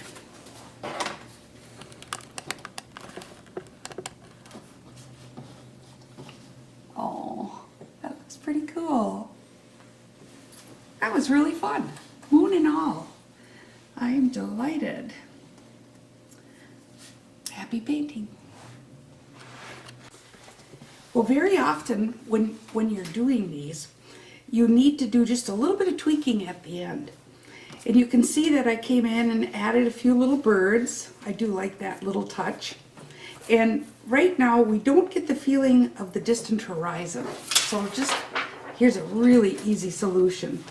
that looks pretty cool. That was really fun, moon and all. I am delighted. Happy painting. Well, very often when you're doing these, you need to do just a little bit of tweaking at the end. And you can see that I came in and added a few little birds. I do like that little touch. And right now we don't get the feeling of the distant horizon. So here's a really easy solution.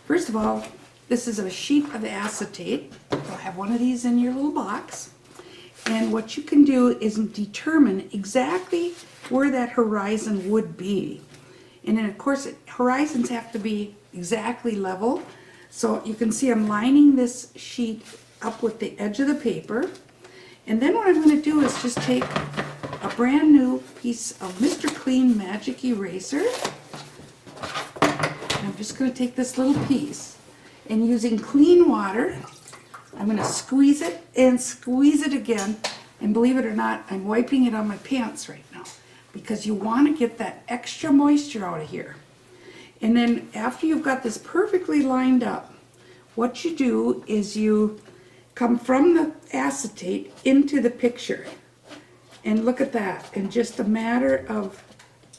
First of all, this is a sheet of acetate. You'll have one of these in your little box. And what you can do is determine exactly where that horizon would be. And then of course horizons have to be exactly level. So you can see I'm lining this sheet up with the edge of the paper. And then what I'm going to do is just take a brand new piece of Mr. Clean Magic Eraser. And I'm just going to take this little piece and using clean water, I'm going to squeeze it and squeeze it again. And believe it or not, I'm wiping it on my pants right now because you want to get that extra moisture out of here. And then after you've got this perfectly lined up, what you do is you come from the acetate into the picture. And look at that, in just a matter of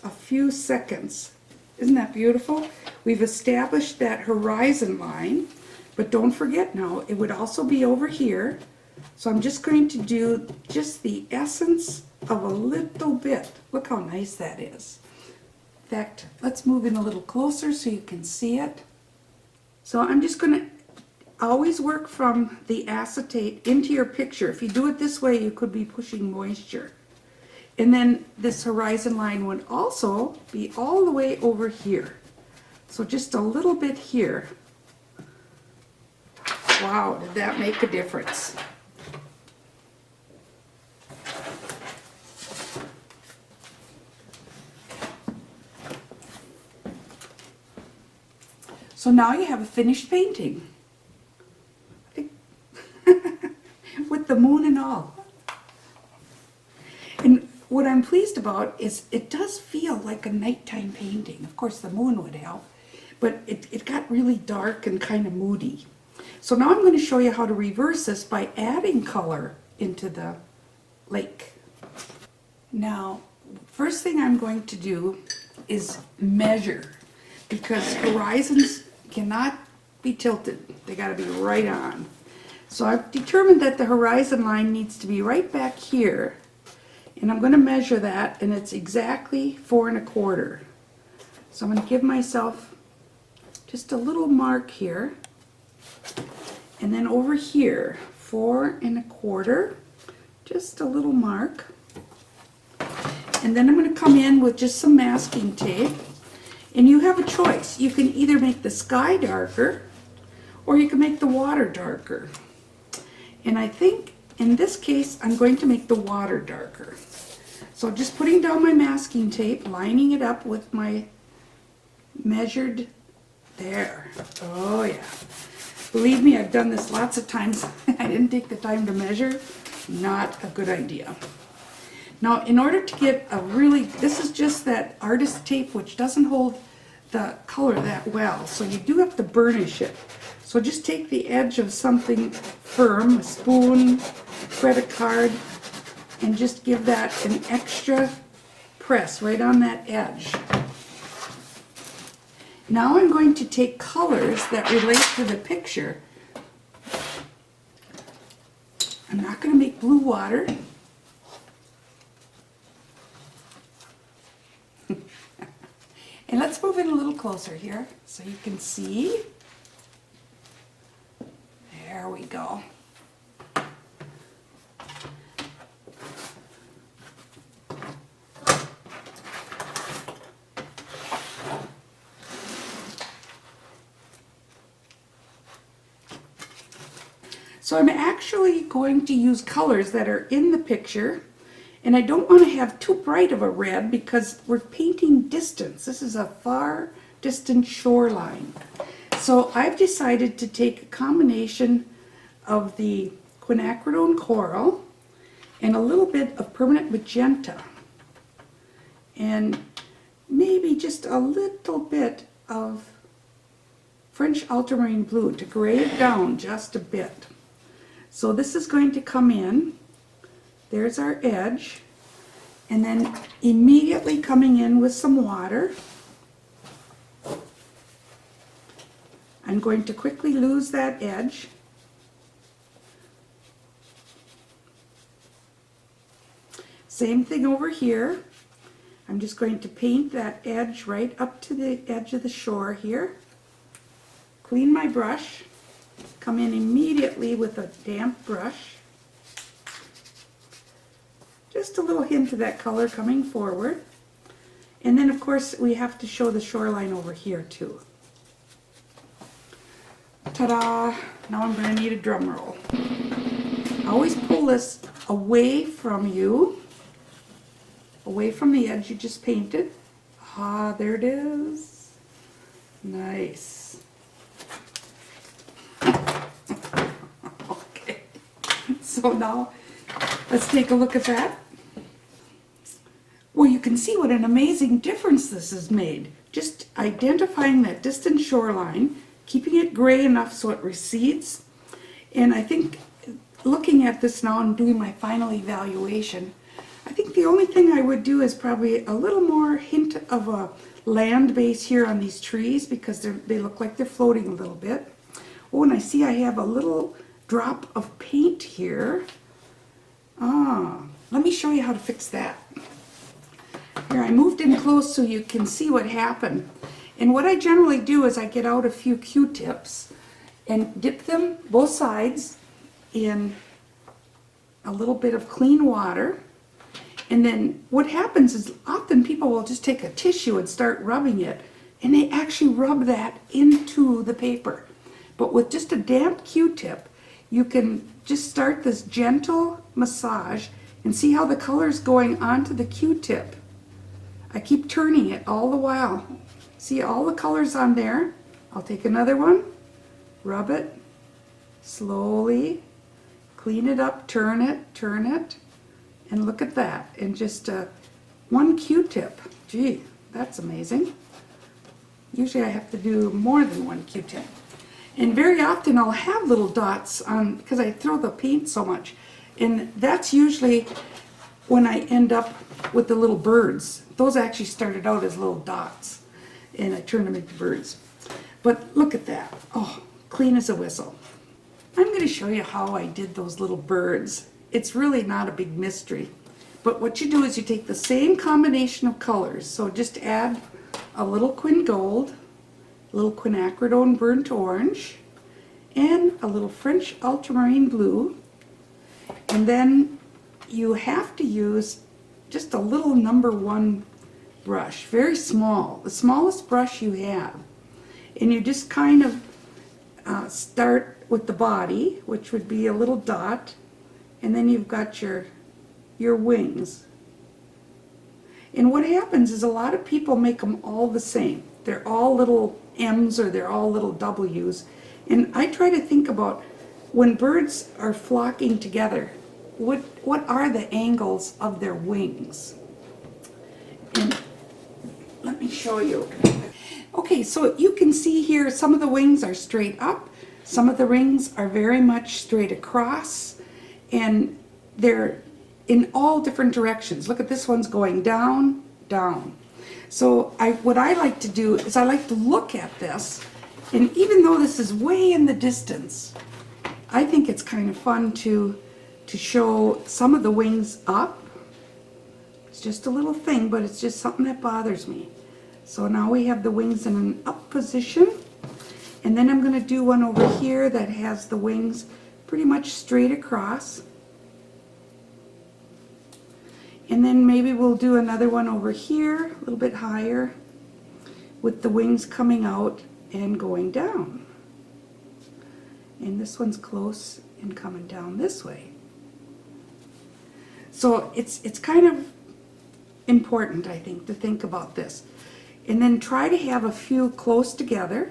a few seconds. Isn't that beautiful? We've established that horizon line, but don't forget now, it would also be over here. So I'm just going to do just the essence of a little bit. Look how nice that is. In fact, let's move in a little closer so you can see it. So I'm just going to always work from the acetate into your picture. If you do it this way, you could be pushing moisture. And then this horizon line would also be all the way over here. So just a little bit here. Wow, did that make a difference? So now you have a finished painting. With the moon and all. And what I'm pleased about is it does feel like a nighttime painting. Of course the moon would help, but it got really dark and kind of moody. So now I'm going to show you how to reverse this by adding color into the lake. Now, first thing I'm going to do is measure, because horizons cannot be tilted. They got to be right on. So I've determined that the horizon line needs to be right back here, and I'm going to measure that, and it's exactly 4 1/4. So I'm going to give myself just a little mark here, and then over here 4 1/4, just a little mark. And then I'm going to come in with just some masking tape, and you have a choice. You can either make the sky darker or you can make the water darker. And I think in this case I'm going to make the water darker. So just putting down my masking tape, lining it up with my measured there. Oh yeah. Believe me, I've done this lots of times. I didn't take the time to measure. Not a good idea. Now, in order to get a really, this is just that artist tape which doesn't hold the color that well, so you do have to burnish it. So just take the edge of something firm, a spoon, credit card, and just give that an extra press right on that edge. Now I'm going to take colors that relate to the picture. I'm not going to make blue water. And let's move in a little closer here so you can see. There we go. So I'm actually going to use colors that are in the picture, and I don't want to have too bright of a red because we're painting distance. This is a far distant shoreline. So I've decided to take a combination of the quinacridone coral and a little bit of permanent magenta and maybe just a little bit of French ultramarine blue to gray it down just a bit. So this is going to come in. There's our edge, and then immediately coming in with some water. I'm going to quickly lose that edge. Same thing over here. I'm just going to paint that edge right up to the edge of the shore here. Clean my brush. Come in immediately with a damp brush. Just a little hint of that color coming forward. And then of course we have to show the shoreline over here too. Ta-da! Now I'm going to need a drum roll. Always pull this away from you, away from the edge you just painted. Ah, there it is. Nice. Okay, so now let's take a look at that. Well, you can see what an amazing difference this has made. Just identifying that distant shoreline, keeping it gray enough so it recedes. And I think looking at this now and doing my final evaluation, I think the only thing I would do is probably a little more hint of a land base here on these trees because they look like they're floating a little bit. Oh, and I see I have a little drop of paint here. Let me show you how to fix that. Here, I moved in close so you can see what happened. And what I generally do is I get out a few Q-tips and dip them both sides in a little bit of clean water. And then what happens is often people will just take a tissue and start rubbing it, and they actually rub that into the paper. But with just a damp Q-tip, you can just start this gentle massage and see how the color's going onto the Q-tip. I keep turning it all the while. See all the colors on there? I'll take another one, rub it, slowly, clean it up, turn it, and look at that. And just one Q-tip. Gee, that's amazing. Usually I have to do more than one Q-tip. And very often I'll have little dots on, because I throw the paint so much. And that's usually when I end up with the little birds. Those actually started out as little dots, and I turned them into birds. But look at that. Oh, clean as a whistle. I'm going to show you how I did those little birds. It's really not a big mystery. But what you do is you take the same combination of colors. So just add a little quin gold, a little quinacridone burnt orange, and a little French ultramarine blue. And then you have to use just a little #1 brush, very small, the smallest brush you have. And you just kind of start with the body, which would be a little dot, and then you've got your wings. And what happens is a lot of people make them all the same. They're all little M's or they're all little W's. And I try to think about when birds are flocking together, what are the angles of their wings? And let me show you. Okay, so you can see here some of the wings are straight up, some of the wings are very much straight across, and they're in all different directions. Look at this one's going down, down. So what I like to do is I like to look at this, and even though this is way in the distance, I think it's kind of fun to show some of the wings up. It's just a little thing, but it's just something that bothers me. So now we have the wings in an up position, and then I'm going to do one over here that has the wings pretty much straight across. And then maybe we'll do another one over here, a little bit higher, with the wings coming out and going down. And this one's close and coming down this way. So it's kind of important, I think, to think about this. And then try to have a few close together.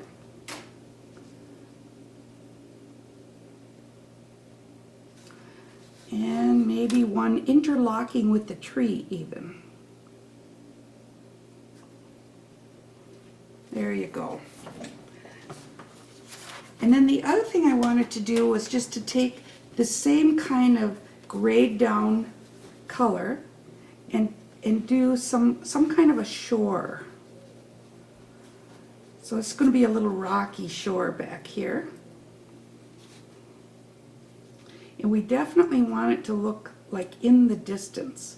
And maybe one interlocking with the tree even. There you go. And then the other thing I wanted to do was just to take the same kind of grayed down color and do some kind of a shore. So it's going to be a little rocky shore back here. And we definitely want it to look like in the distance,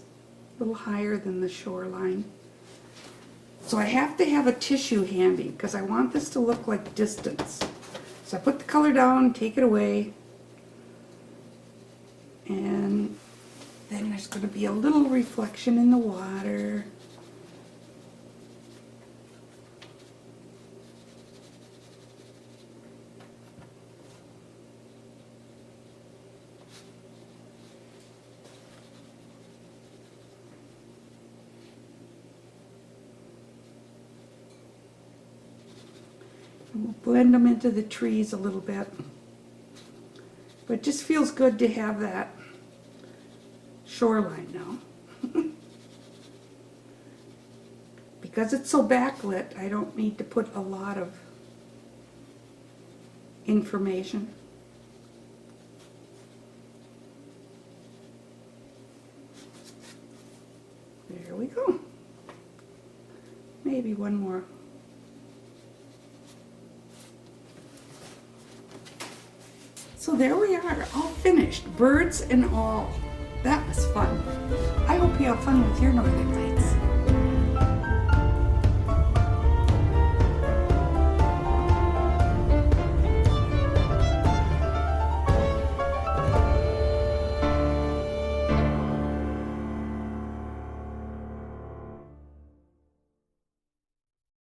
a little higher than the shoreline. So I have to have a tissue handy because I want this to look like distance. So I put the color down, take it away, and then there's going to be a little reflection in the water. We'll blend them into the trees a little bit. But it just feels good to have that shoreline now. Because it's so backlit, I don't need to put a lot of information. There we go. Maybe one more. So there we are, all finished, birds and all. That was fun. I hope you have fun with your northern lights.